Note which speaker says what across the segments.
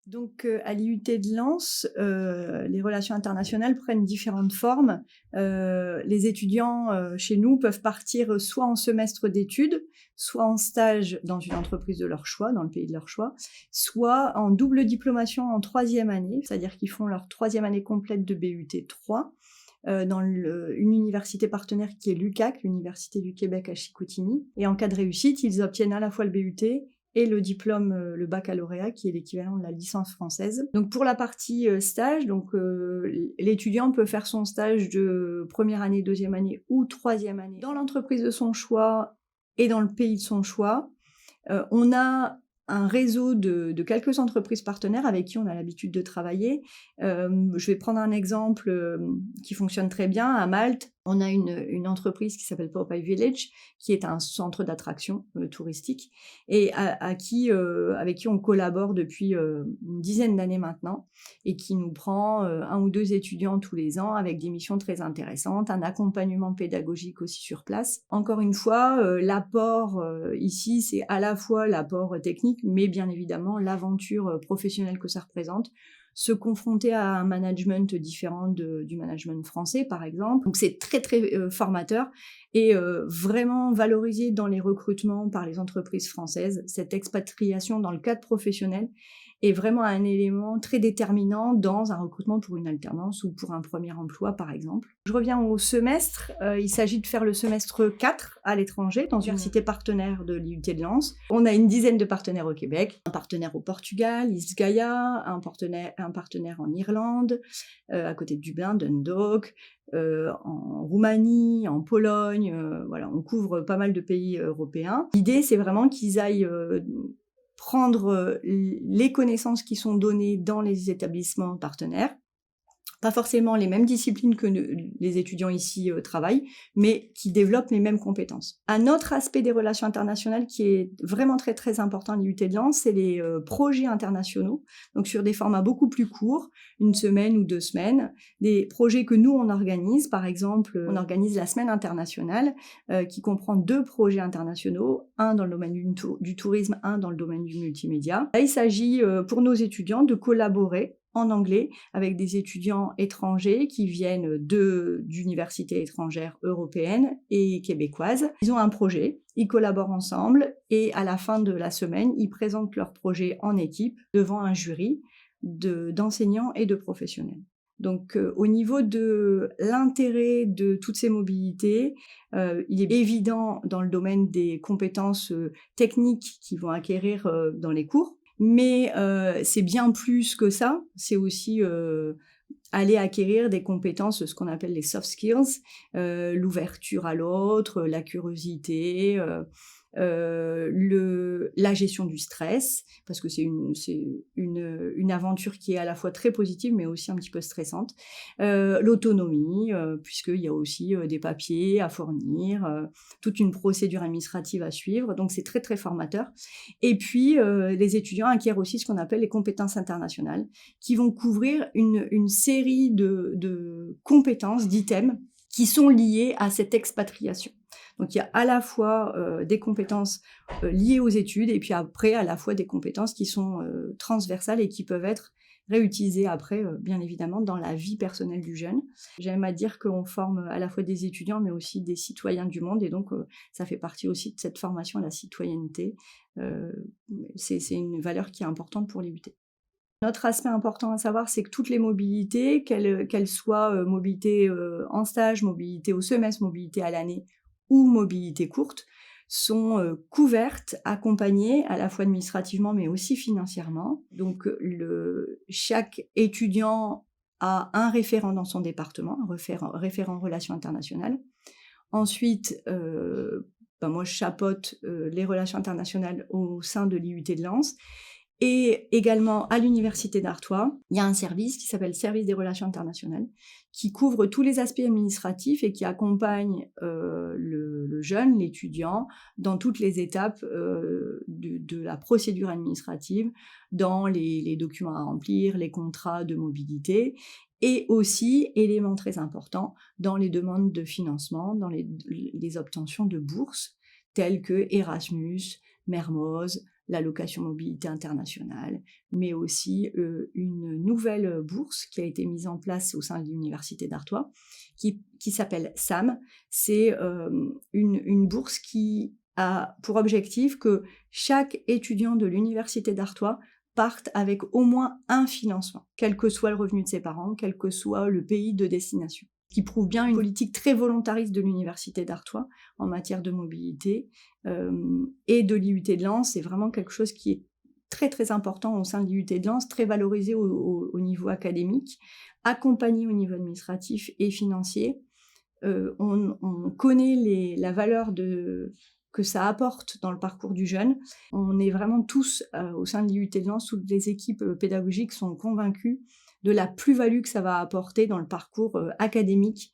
Speaker 1: Donc, à l'IUT de Lens, les relations internationales prennent différentes formes. Les étudiants chez nous peuvent partir soit en semestre d'études, soit en stage dans une entreprise de leur choix, dans le pays de leur choix, soit en double diplomation en 3e année, c'est-à-dire qu'ils font leur 3e année complète de BUT 3 dans une université partenaire qui est l'UQAC, l'Université du Québec à Chicoutimi. Et en cas de réussite, ils obtiennent à la fois le BUT et le diplôme, le baccalauréat, qui est l'équivalent de la licence française. Donc pour la partie stage, l'étudiant peut faire son stage de première année, 2e année ou 3e année dans l'entreprise de son choix et dans le pays de son choix. On a un réseau de quelques entreprises partenaires avec qui on a l'habitude de travailler. Je vais prendre un exemple qui fonctionne très bien. À Malte, on a une entreprise qui s'appelle Popeye Village, qui est un centre d'attraction touristique, et avec qui on collabore depuis une dizaine d'années maintenant, et qui nous prend 1 ou 2 étudiants tous les ans avec des missions très intéressantes, un accompagnement pédagogique aussi sur place. Encore une fois, l'apport ici, c'est à la fois l'apport technique, mais bien évidemment l'aventure professionnelle que ça représente. Se confronter à un management différent du management français, par exemple. Donc c'est très formateur et vraiment valorisé dans les recrutements par les entreprises françaises. Cette expatriation dans le cadre professionnel est vraiment un élément très déterminant dans un recrutement pour une alternance ou pour un premier emploi, par exemple. Je reviens au semestre. Il s'agit de faire le semestre 4 à l'étranger, dans une université partenaire de l'IUT de Lens. On a une dizaine de partenaires au Québec, un partenaire au Portugal, Isgaya, un partenaire en Irlande, à côté de Dublin, Dundalk, en Roumanie, en Pologne, voilà, on couvre pas mal de pays européens. L'idée, c'est vraiment qu'ils aillent prendre les connaissances qui sont données dans les établissements partenaires, pas forcément les mêmes disciplines que les étudiants ici travaillent, mais qui développent les mêmes compétences. Un autre aspect des relations internationales qui est vraiment très important à l'IUT de Lens, c'est les projets internationaux, donc sur des formats beaucoup plus courts, 1 semaine ou 2 semaines, des projets que nous on organise. Par exemple, on organise la semaine internationale qui comprend 2 projets internationaux, un dans le domaine du tourisme, un dans le domaine du multimédia. Là, il s'agit pour nos étudiants de collaborer en anglais avec des étudiants étrangers qui viennent d'universités étrangères européennes et québécoises. Ils ont un projet, ils collaborent ensemble et à la fin de la semaine, ils présentent leur projet en équipe devant un jury d'enseignants et de professionnels. Donc au niveau de l'intérêt de toutes ces mobilités, il est évident dans le domaine des compétences techniques qu'ils vont acquérir dans les cours, mais c'est bien plus que ça. C'est aussi aller acquérir des compétences, ce qu'on appelle les soft skills, l'ouverture à l'autre, la curiosité, la gestion du stress, parce que c'est une aventure qui est à la fois très positive mais aussi un petit peu stressante, l'autonomie, puisqu'il y a aussi des papiers à fournir, toute une procédure administrative à suivre, donc c'est très formateur. Et puis les étudiants acquièrent aussi ce qu'on appelle les compétences internationales, qui vont couvrir une série de compétences, d'items, qui sont liés à cette expatriation. Donc il y a à la fois des compétences liées aux études et puis après à la fois des compétences qui sont transversales et qui peuvent être réutilisées après, bien évidemment, dans la vie personnelle du jeune. J'aime à dire qu'on forme à la fois des étudiants mais aussi des citoyens du monde, et donc ça fait partie aussi de cette formation à la citoyenneté. C'est une valeur qui est importante pour l'IUT. Un autre aspect important à savoir, c'est que toutes les mobilités, qu'elles soient mobilité en stage, mobilité au semestre, mobilité à l'année ou mobilité courte, sont couvertes, accompagnées à la fois administrativement mais aussi financièrement. Donc chaque étudiant a un référent dans son département, un référent relations internationales. Ensuite, moi je chapeaute les relations internationales au sein de l'IUT de Lens. Et également à l'université d'Artois, il y a un service qui s'appelle Service des relations internationales, qui couvre tous les aspects administratifs et qui accompagne le jeune, l'étudiant, dans toutes les étapes de la procédure administrative, dans les documents à remplir, les contrats de mobilité, et aussi, élément très important, dans les demandes de financement, dans les obtentions de bourses, telles que Erasmus, Mermoz, l'allocation mobilité internationale, mais aussi une nouvelle bourse qui a été mise en place au sein de l'Université d'Artois, qui s'appelle SAM. C'est une bourse qui a pour objectif que chaque étudiant de l'Université d'Artois parte avec au moins un financement, quel que soit le revenu de ses parents, quel que soit le pays de destination, qui prouve bien une politique très volontariste de l'Université d'Artois en matière de mobilité et de l'IUT de Lens. C'est vraiment quelque chose qui est très très important au sein de l'IUT de Lens, très valorisé au niveau académique, accompagné au niveau administratif et financier. On connaît la valeur que ça apporte dans le parcours du jeune. On est vraiment tous, au sein de l'IUT de Lens, toutes les équipes pédagogiques sont convaincues de la plus-value que ça va apporter dans le parcours académique,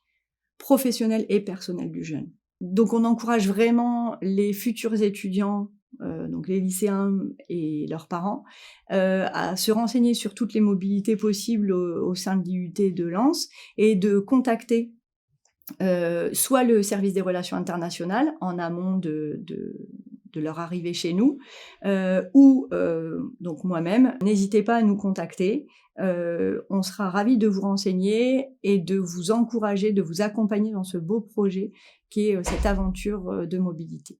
Speaker 1: professionnel et personnel du jeune. Donc on encourage vraiment les futurs étudiants, donc les lycéens et leurs parents, à se renseigner sur toutes les mobilités possibles au sein de l'IUT de Lens et de contacter soit le service des relations internationales en amont de leur arrivée chez nous, ou donc moi-même. N'hésitez pas à nous contacter. On sera ravis de vous renseigner et de vous encourager, de vous accompagner dans ce beau projet qui est cette aventure de mobilité.